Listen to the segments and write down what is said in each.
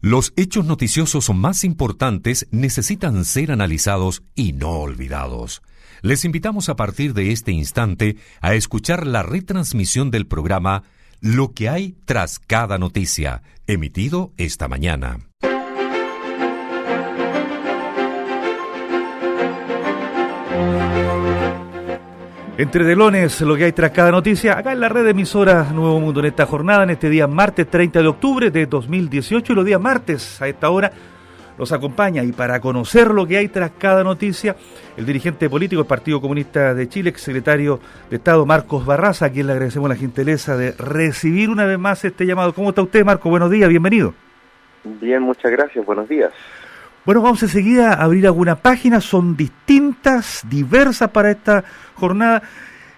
Los hechos noticiosos más importantes necesitan ser analizados y no olvidados. Les invitamos a partir de este instante a escuchar la retransmisión del programa Lo que hay tras cada noticia, emitido esta mañana. Entre telones, lo que hay tras cada noticia, acá en la red de emisoras Nuevo Mundo, en esta jornada, en este día martes 30 de octubre de 2018, y los días martes a esta hora los acompaña, y para conocer lo que hay tras cada noticia, el dirigente político del Partido Comunista de Chile, exsecretario de Estado Marcos Barraza, a quien le agradecemos la gentileza de recibir una vez más este llamado. ¿Cómo está usted, Marco? Buenos días, bienvenido. Bien, muchas gracias, buenos días. Bueno, vamos enseguida a abrir algunas páginas, son distintas, diversas para esta jornada.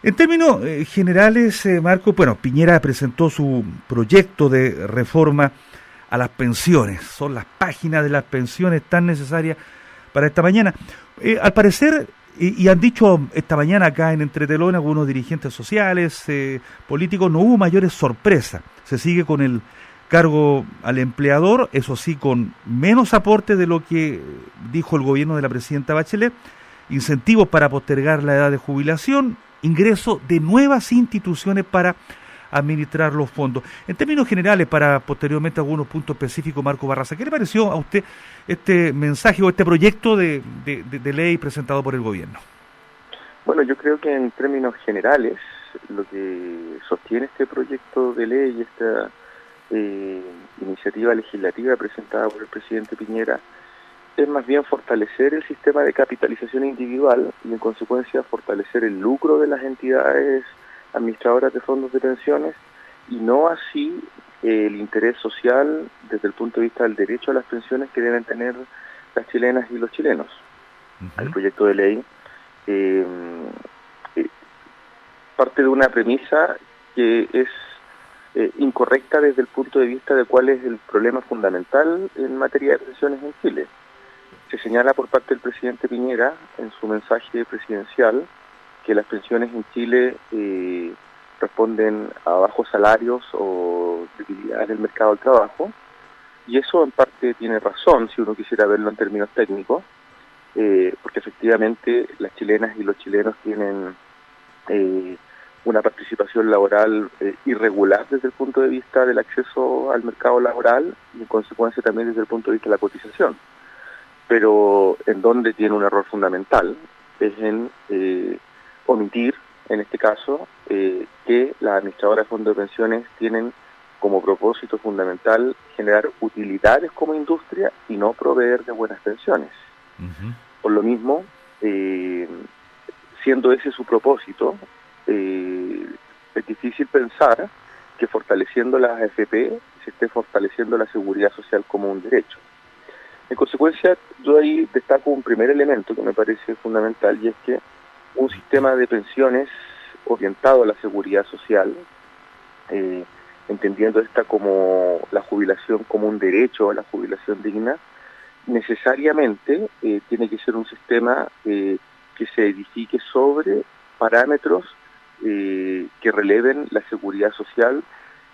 En términos generales, Marco, bueno, Piñera presentó su proyecto de reforma a las pensiones. Son las páginas de las pensiones tan necesarias para esta mañana. Al parecer, y han dicho esta mañana acá en Entretelón algunos dirigentes sociales, políticos, no hubo mayores sorpresas. Se sigue con el cargo al empleador, eso sí, con menos aporte de lo que dijo el gobierno de la presidenta Bachelet, incentivos para postergar la edad de jubilación, ingreso de nuevas instituciones para administrar los fondos. En términos generales, para posteriormente algunos puntos específicos, Marco Barraza, ¿qué le pareció a usted este mensaje o este proyecto de ley presentado por el gobierno? Bueno, yo creo que en términos generales, lo que sostiene este proyecto de ley y esta iniciativa legislativa presentada por el presidente Piñera es más bien fortalecer el sistema de capitalización individual y en consecuencia fortalecer el lucro de las entidades administradoras de fondos de pensiones y no así el interés social desde el punto de vista del derecho a las pensiones que deben tener las chilenas y los chilenos. El proyecto de ley parte de una premisa que es incorrecta desde el punto de vista de cuál es el problema fundamental en materia de pensiones en Chile. Se señala por parte del presidente Piñera en su mensaje presidencial que las pensiones en Chile responden a bajos salarios o debilidades del mercado del trabajo, y eso en parte tiene razón si uno quisiera verlo en términos técnicos, porque efectivamente las chilenas y los chilenos tienen una participación laboral irregular desde el punto de vista del acceso al mercado laboral y en consecuencia también desde el punto de vista de la cotización. Pero en donde tiene un error fundamental es en omitir, en este caso, que las administradoras de fondos de pensiones tienen como propósito fundamental generar utilidades como industria y no proveer de buenas pensiones. Por lo mismo, siendo ese su propósito, es difícil pensar que fortaleciendo las AFP se esté fortaleciendo la seguridad social como un derecho. En consecuencia, yo ahí destaco un primer elemento que me parece fundamental, y es que un sistema de pensiones orientado a la seguridad social, entendiendo esta como la jubilación como un derecho a la jubilación digna, necesariamente tiene que ser un sistema que se edifique sobre parámetros que releven la seguridad social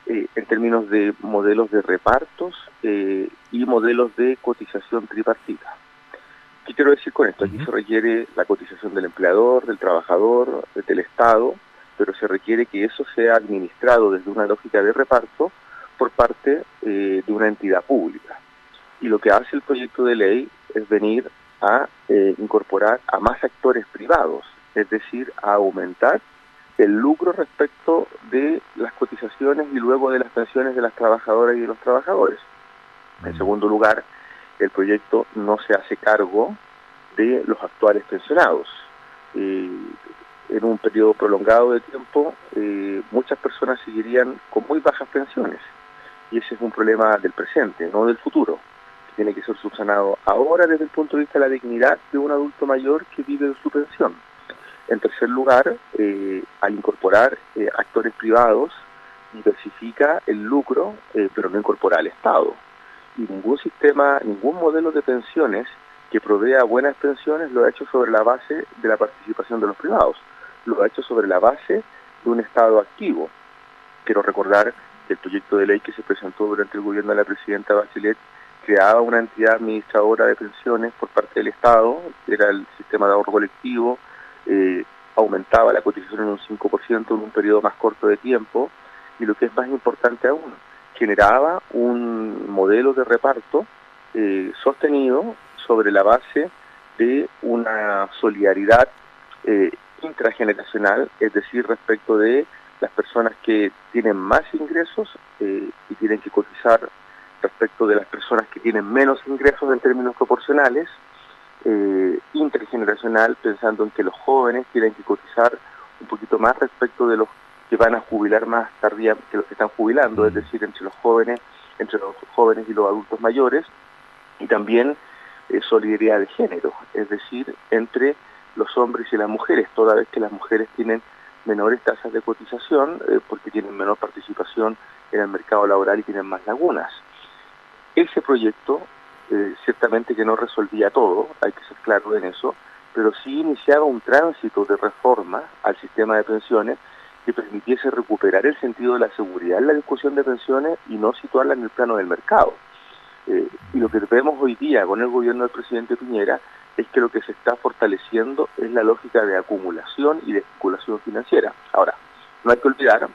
en términos de modelos de repartos y modelos de cotización tripartita. ¿Qué quiero decir con esto? Aquí se requiere la cotización del empleador, del trabajador, del Estado, pero se requiere que eso sea administrado desde una lógica de reparto por parte de una entidad pública. Y lo que hace el proyecto de ley es venir a incorporar a más actores privados, es decir, a aumentar el lucro respecto de las cotizaciones y luego de las pensiones de las trabajadoras y de los trabajadores. En segundo lugar, el proyecto no se hace cargo de los actuales pensionados. En un periodo prolongado de tiempo, muchas personas seguirían con muy bajas pensiones, y ese es un problema del presente, no del futuro, que tiene que ser subsanado ahora desde el punto de vista de la dignidad de un adulto mayor que vive de su pensión. En tercer lugar, al incorporar actores privados, diversifica el lucro, pero no incorpora al Estado. Y ningún modelo de pensiones que provea buenas pensiones lo ha hecho sobre la base de la participación de los privados, lo ha hecho sobre la base de un Estado activo. Quiero recordar que el proyecto de ley que se presentó durante el gobierno de la presidenta Bachelet creaba una entidad administradora de pensiones por parte del Estado, que era el sistema de ahorro colectivo, aumentaba la cotización en un 5% en un periodo más corto de tiempo, y lo que es más importante aún, generaba un modelo de reparto sostenido sobre la base de una solidaridad intrageneracional, es decir, respecto de las personas que tienen más ingresos y tienen que cotizar respecto de las personas que tienen menos ingresos en términos proporcionales, intergeneracional, pensando en que los jóvenes tienen que cotizar un poquito más respecto de los que van a jubilar más tardía que los que están jubilando, es decir, entre los jóvenes y los adultos mayores, y también solidaridad de género, es decir, entre los hombres y las mujeres, toda vez que las mujeres tienen menores tasas de cotización porque tienen menor participación en el mercado laboral y tienen más lagunas. Ese proyecto ciertamente que no resolvía todo, hay que ser claro en eso, pero sí iniciaba un tránsito de reforma al sistema de pensiones que permitiese recuperar el sentido de la seguridad en la discusión de pensiones y no situarla en el plano del mercado. Y lo que vemos hoy día con el gobierno del presidente Piñera es que lo que se está fortaleciendo es la lógica de acumulación y de especulación financiera. Ahora, no hay que olvidar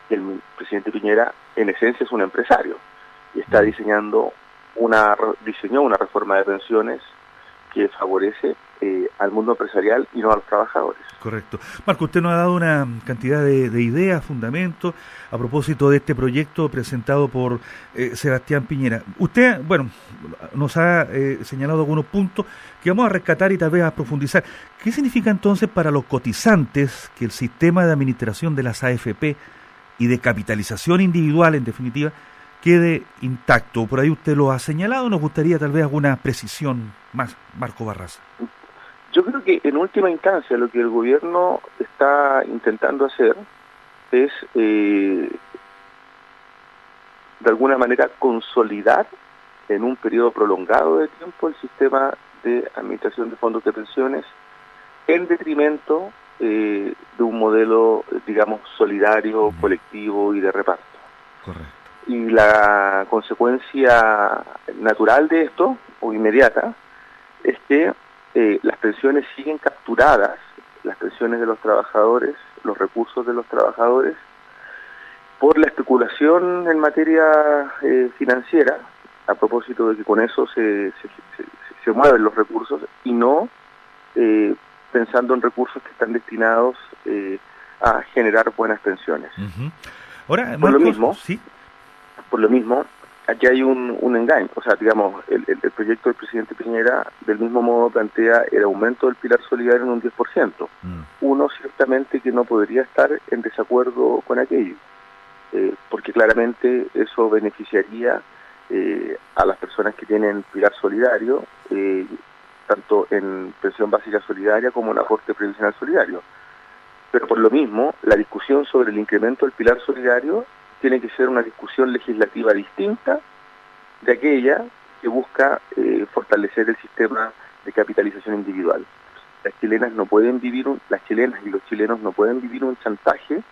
que el presidente Piñera en esencia es un empresario y está diseñó una reforma de pensiones que favorece al mundo empresarial y no a los trabajadores. Correcto. Marco, usted nos ha dado una cantidad de ideas, fundamentos, a propósito de este proyecto presentado por Sebastián Piñera. Usted, bueno, nos ha señalado algunos puntos que vamos a rescatar y tal vez a profundizar. ¿Qué significa entonces para los cotizantes que el sistema de administración de las AFP y de capitalización individual, en definitiva, quede intacto? Por ahí usted lo ha señalado, nos gustaría tal vez alguna precisión más, Marco Barraza. Yo creo que en última instancia lo que el gobierno está intentando hacer es de alguna manera consolidar en un periodo prolongado de tiempo el sistema de administración de fondos de pensiones en detrimento de un modelo, digamos, solidario, colectivo y de reparto. Correcto. Y la consecuencia natural de esto, o inmediata, es que las pensiones siguen capturadas, las pensiones de los trabajadores, los recursos de los trabajadores, por la especulación en materia financiera, a propósito de que con eso se mueven los recursos, y no pensando en recursos que están destinados a generar buenas pensiones. Uh-huh. Ahora, por Marcos, lo mismo, ¿sí? Por lo mismo, aquí hay un engaño. O sea, digamos, el proyecto del presidente Piñera del mismo modo plantea el aumento del pilar solidario en un 10%. Uno ciertamente que no podría estar en desacuerdo con aquello, porque claramente eso beneficiaría a las personas que tienen pilar solidario, tanto en pensión básica solidaria como en aporte previsional solidario. Pero por lo mismo, la discusión sobre el incremento del pilar solidario tiene que ser una discusión legislativa distinta de aquella que busca fortalecer el sistema de capitalización individual. Las chilenas y los chilenos no pueden vivir un chantaje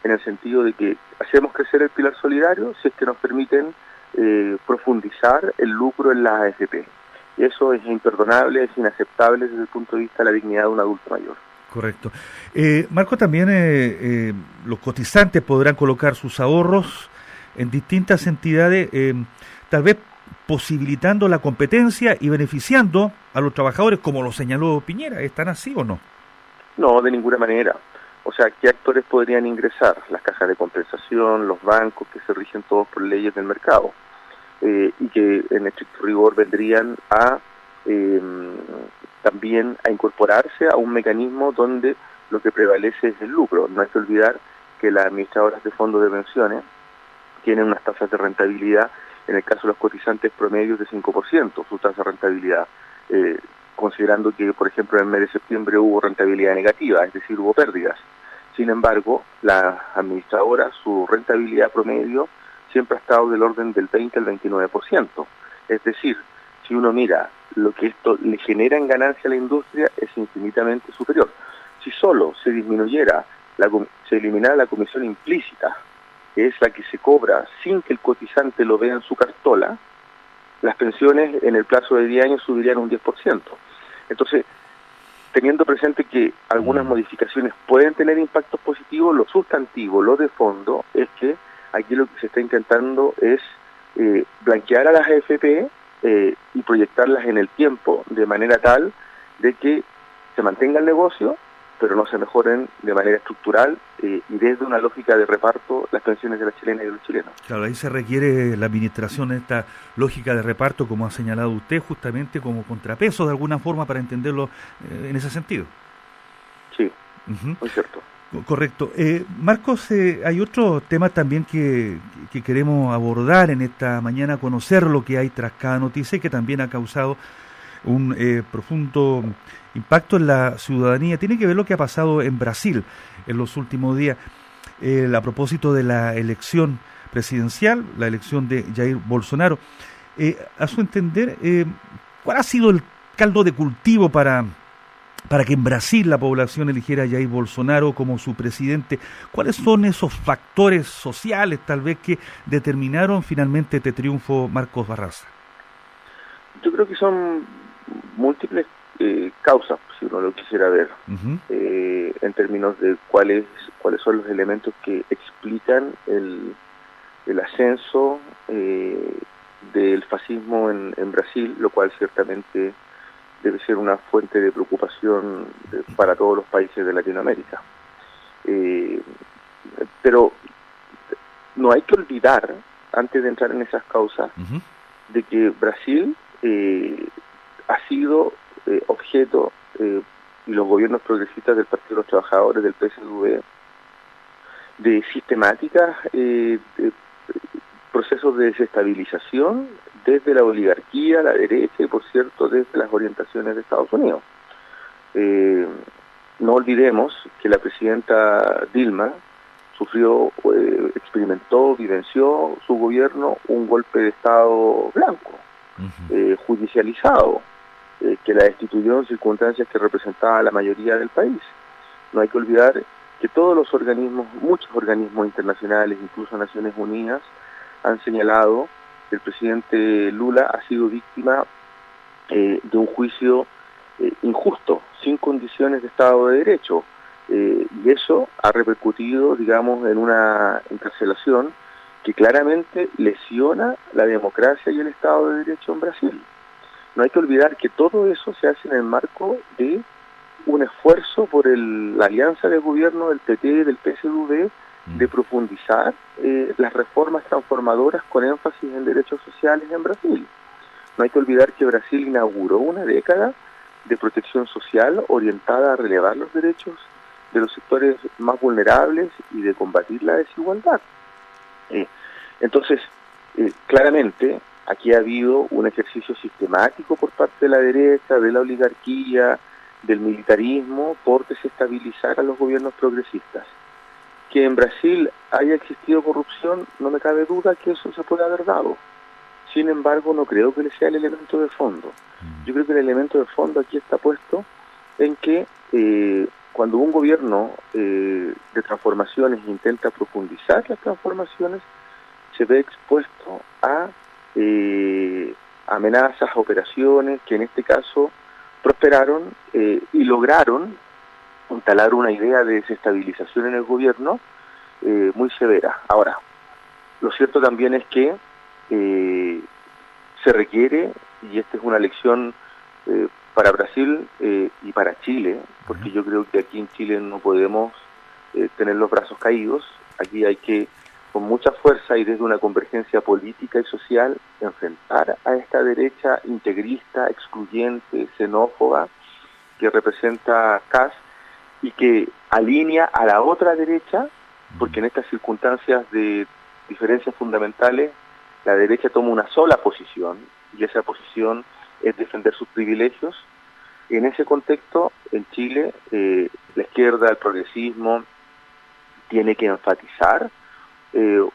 en el sentido de que hacemos crecer el pilar solidario si es que nos permiten profundizar el lucro en las AFP. Y eso es imperdonable, es inaceptable desde el punto de vista de la dignidad de un adulto mayor. Correcto. Marco, también los cotizantes podrán colocar sus ahorros en distintas entidades, tal vez posibilitando la competencia y beneficiando a los trabajadores, como lo señaló Piñera. ¿Están así o no? No, de ninguna manera. O sea, ¿qué actores podrían ingresar? Las cajas de compensación, los bancos, que se rigen todos por leyes del mercado, y que en estricto rigor vendrían a también a incorporarse a un mecanismo donde lo que prevalece es el lucro. No hay que olvidar que las administradoras de fondos de pensiones tienen unas tasas de rentabilidad, en el caso de los cotizantes promedios de 5%, su tasa de rentabilidad, considerando que, por ejemplo, en el mes de septiembre hubo rentabilidad negativa, es decir, hubo pérdidas. Sin embargo, las administradoras, su rentabilidad promedio siempre ha estado del orden del 20 al 29%. Es decir, si uno mira lo que esto le genera en ganancia a la industria, es infinitamente superior. Si solo se disminuyera, se eliminara la comisión implícita, que es la que se cobra sin que el cotizante lo vea en su cartola, las pensiones en el plazo de 10 años subirían un 10%. Entonces, teniendo presente que algunas modificaciones pueden tener impactos positivos, lo sustantivo, lo de fondo, es que aquí lo que se está intentando es blanquear a las AFP y proyectarlas en el tiempo de manera tal de que se mantenga el negocio, pero no se mejoren de manera estructural y desde una lógica de reparto las pensiones de las chilenas y de los chilenos. Claro, ahí se requiere la administración de esta lógica de reparto, como ha señalado usted, justamente como contrapeso de alguna forma para entenderlo en ese sentido. Sí, muy cierto. Correcto. Marcos, hay otro tema también que queremos abordar en esta mañana, conocer lo que hay tras cada noticia y que también ha causado un profundo impacto en la ciudadanía. Tiene que ver lo que ha pasado en Brasil en los últimos días a propósito de la elección presidencial, la elección de Jair Bolsonaro. A su entender, ¿cuál ha sido el caldo de cultivo para que en Brasil la población eligiera a Jair Bolsonaro como su presidente? ¿Cuáles son esos factores sociales tal vez que determinaron finalmente este triunfo, Marcos Barraza? Yo creo que son múltiples causas, si uno lo quisiera ver, en términos de cuáles son los elementos que explican el ascenso del fascismo en Brasil, lo cual ciertamente debe ser una fuente de preocupación para todos los países de Latinoamérica. Pero no hay que olvidar, antes de entrar en esas causas, de que Brasil ha sido objeto, y los gobiernos progresistas del Partido de los Trabajadores, del PSDB, de sistemáticas procesos de desestabilización desde la oligarquía, la derecha y, por cierto, desde las orientaciones de Estados Unidos. No olvidemos que la presidenta Dilma experimentó, vivenció su gobierno un golpe de Estado blanco, judicializado, que la destituyó en circunstancias que representaba a la mayoría del país. No hay que olvidar que todos los organismos, muchos organismos internacionales, incluso Naciones Unidas, han señalado que el presidente Lula ha sido víctima de un juicio injusto, sin condiciones de Estado de Derecho, y eso ha repercutido, digamos, en una encarcelación que claramente lesiona la democracia y el Estado de Derecho en Brasil. No hay que olvidar que todo eso se hace en el marco de un esfuerzo por la alianza de gobierno del PT y del PSDB de profundizar las reformas transformadoras con énfasis en derechos sociales en Brasil. No hay que olvidar que Brasil inauguró una década de protección social orientada a relevar los derechos de los sectores más vulnerables y de combatir la desigualdad. Entonces, claramente, aquí ha habido un ejercicio sistemático por parte de la derecha, de la oligarquía, del militarismo, por desestabilizar a los gobiernos progresistas. Que en Brasil haya existido corrupción, no me cabe duda que eso se puede haber dado. Sin embargo, no creo que sea el elemento de fondo. Yo creo que el elemento de fondo aquí está puesto en que cuando un gobierno de transformaciones intenta profundizar las transformaciones, se ve expuesto a amenazas, operaciones que en este caso prosperaron y lograron instalar una idea de desestabilización en el gobierno muy severa. Ahora, lo cierto también es que se requiere, y esta es una lección para Brasil y para Chile, porque yo creo que aquí en Chile no podemos tener los brazos caídos. Aquí hay que, con mucha fuerza y desde una convergencia política y social, enfrentar a esta derecha integrista, excluyente, xenófoba, que representa CAS y que alinea a la otra derecha, porque en estas circunstancias de diferencias fundamentales, la derecha toma una sola posición, y esa posición es defender sus privilegios. En ese contexto, en Chile, la izquierda, el progresismo, tiene que enfatizar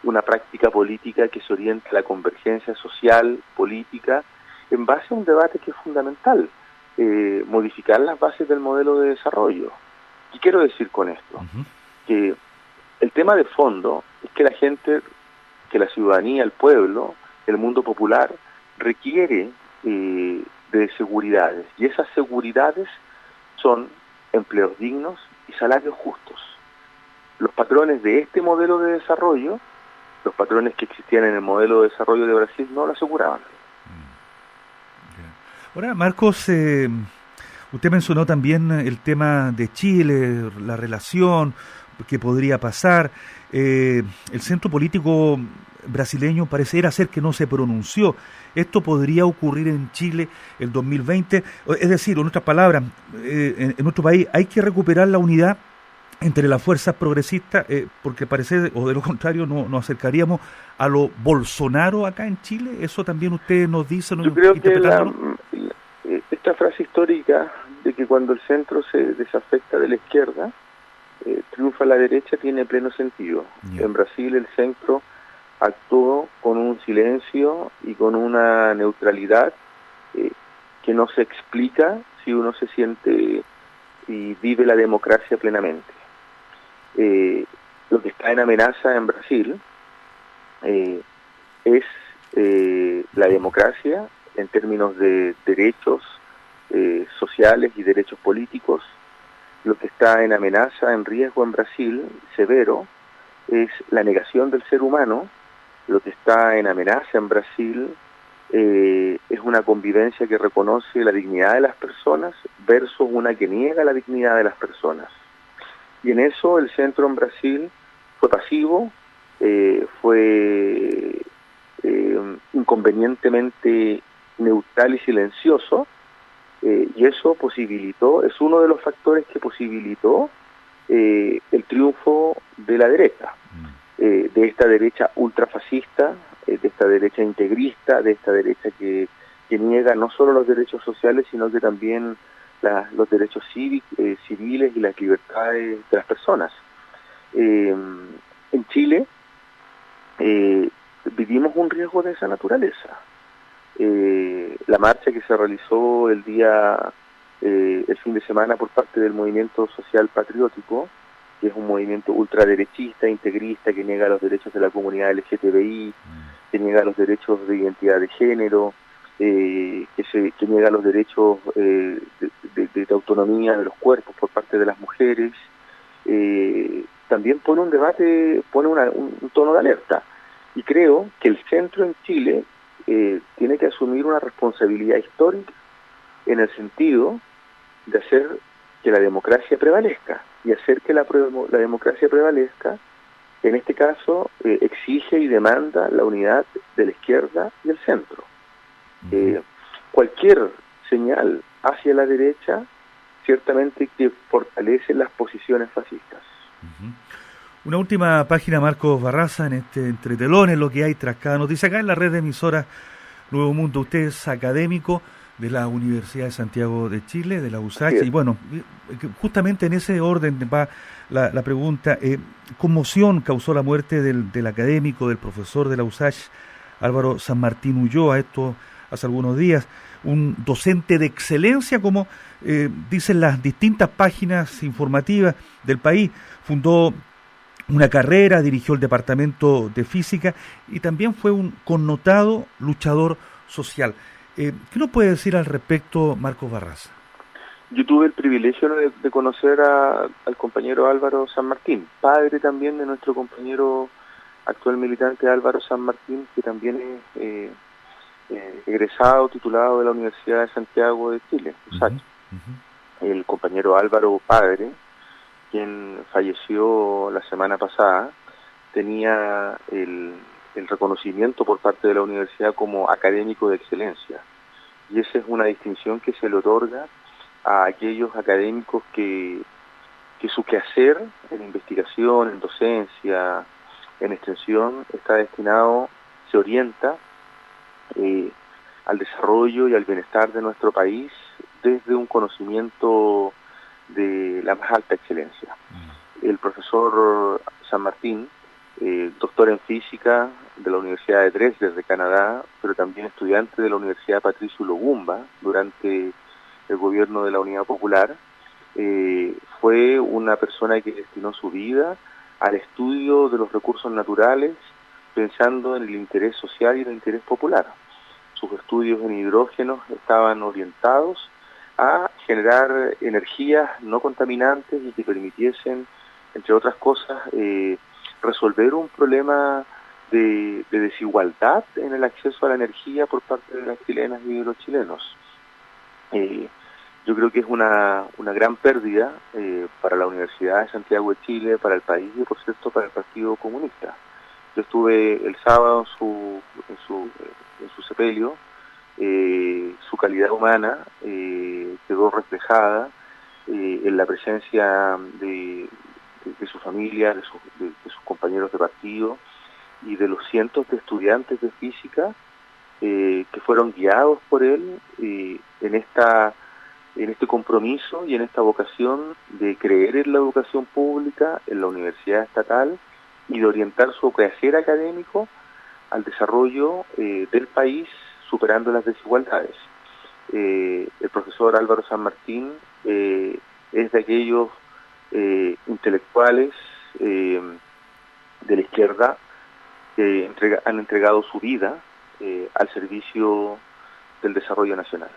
una práctica política que se oriente a la convergencia social, política, en base a un debate que es fundamental, modificar las bases del modelo de desarrollo. ¿Qué quiero decir con esto? Que el tema de fondo es que la gente, que la ciudadanía, el pueblo, el mundo popular, requiere de seguridades, y esas seguridades son empleos dignos y salarios justos. Los patrones de este modelo de desarrollo, los patrones que existían en el modelo de desarrollo de Brasil, no lo aseguraban. Ahora, Marcos, usted mencionó también el tema de Chile, la relación que podría pasar. El centro político brasileño pareciera ser que no se pronunció. ¿Esto podría ocurrir en Chile el 2020? Es decir, en otras palabras, en nuestro país hay que recuperar la unidad entre las fuerzas progresistas, porque parece, o de lo contrario, nos acercaríamos a lo Bolsonaro acá en Chile. ¿Eso también usted nos dice? Yo creo que esta frase histórica de que cuando el centro se desafecta de la izquierda, triunfa la derecha, tiene pleno sentido. Yeah. En Brasil el centro actuó con un silencio y con una neutralidad que no se explica si uno se siente y vive la democracia plenamente. Lo que está en amenaza en Brasil es la democracia en términos de derechos sociales y derechos políticos. Lo que está en amenaza, en riesgo en Brasil, severo, es la negación del ser humano. Lo que está en amenaza en Brasil es una convivencia que reconoce la dignidad de las personas versus una que niega la dignidad de las personas. Y en eso el centro en Brasil fue pasivo, fue inconvenientemente neutral y silencioso, y eso posibilitó, es uno de los factores que posibilitó el triunfo de la derecha, de esta derecha ultrafascista, de esta derecha integrista, de esta derecha que niega no solo los derechos sociales, sino que también los derechos civiles y las libertades de las personas. En Chile vivimos un riesgo de esa naturaleza. La marcha que se realizó el fin de semana por parte del Movimiento Social Patriótico, que es un movimiento ultraderechista, integrista, que niega los derechos de la comunidad LGTBI, que niega los derechos de identidad de género, que niega los derechos de autonomía de los cuerpos por parte de las mujeres, también pone un debate, pone un tono de alerta. Y creo que el centro en Chile tiene que asumir una responsabilidad histórica en el sentido de hacer que la democracia prevalezca, y hacer que la democracia prevalezca, en este caso, exige y demanda la unidad de la izquierda y el centro. Cualquier señal hacia la derecha ciertamente que fortalece las posiciones fascistas. Una última página, Marcos Barraza, en este Entre Telones, lo que hay tras cada noticia. Acá en la red de emisoras Nuevo Mundo, usted es académico de la Universidad de Santiago de Chile, de la USACH, y bueno, justamente en ese orden va la pregunta. Conmoción causó la muerte del académico, del profesor de la USACH, Álvaro San Martín Ulloa, esto hace algunos días, un docente de excelencia, como dicen las distintas páginas informativas del país. Fundó una carrera, dirigió el departamento de física y también fue un connotado luchador social. ¿Qué nos puede decir al respecto, Marcos Barraza? Yo tuve el privilegio de conocer al compañero Álvaro San Martín, padre también de nuestro compañero actual militante Álvaro San Martín, que también es egresado, titulado de la Universidad de Santiago de Chile, USACH. El compañero Álvaro padre, quien falleció la semana pasada, tenía el reconocimiento por parte de la universidad como académico de excelencia, y esa es una distinción que se le otorga a aquellos académicos que su quehacer en investigación, en docencia, en extensión, está destinado, se orienta al desarrollo y al bienestar de nuestro país desde un conocimiento de la más alta excelencia. El profesor San Martín, doctor en física de la Universidad de Dresde de Canadá, pero también estudiante de la Universidad Patricio Lumumba durante el gobierno de la Unidad Popular, fue una persona que destinó su vida al estudio de los recursos naturales, pensando en el interés social y el interés popular. sus estudios en hidrógenos estaban orientados a generar energías no contaminantes y que permitiesen, entre otras cosas, resolver un problema de desigualdad en el acceso a la energía por parte de las chilenas y de los chilenos. Yo creo que es una gran pérdida para la Universidad de Santiago de Chile, para el país y, por cierto, para el Partido Comunista. Yo estuve el sábado en su sepelio. Su calidad humana quedó reflejada en la presencia de su familia, de sus compañeros de partido y de los cientos de estudiantes de física que fueron guiados por él en este compromiso y en esta vocación de creer en la educación pública, en la universidad estatal y de orientar su quehacer académico al desarrollo del país, superando las desigualdades. El profesor Álvaro San Martín es de aquellos intelectuales de la izquierda que han entregado su vida al servicio del desarrollo nacional.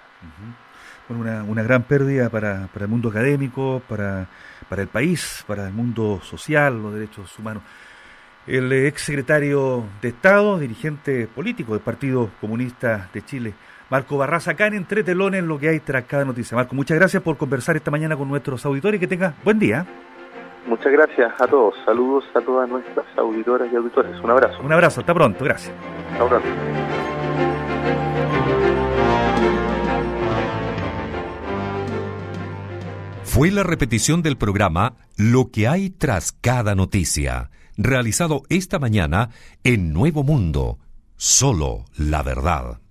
Bueno, una gran pérdida para el mundo académico, para el país, para el mundo social, los derechos humanos. El exsecretario de Estado, dirigente político del Partido Comunista de Chile, Marco Barraza, acá en Entre Telones, lo que hay tras cada noticia. Marco, muchas gracias por conversar esta mañana con nuestros auditores y que tengas buen día. Muchas gracias a todos. Saludos a todas nuestras auditoras y auditores. Un abrazo. Un abrazo. Hasta pronto. Gracias. Hasta pronto. Fue la repetición del programa Lo que hay tras cada noticia, realizado esta mañana en Nuevo Mundo. Solo la verdad.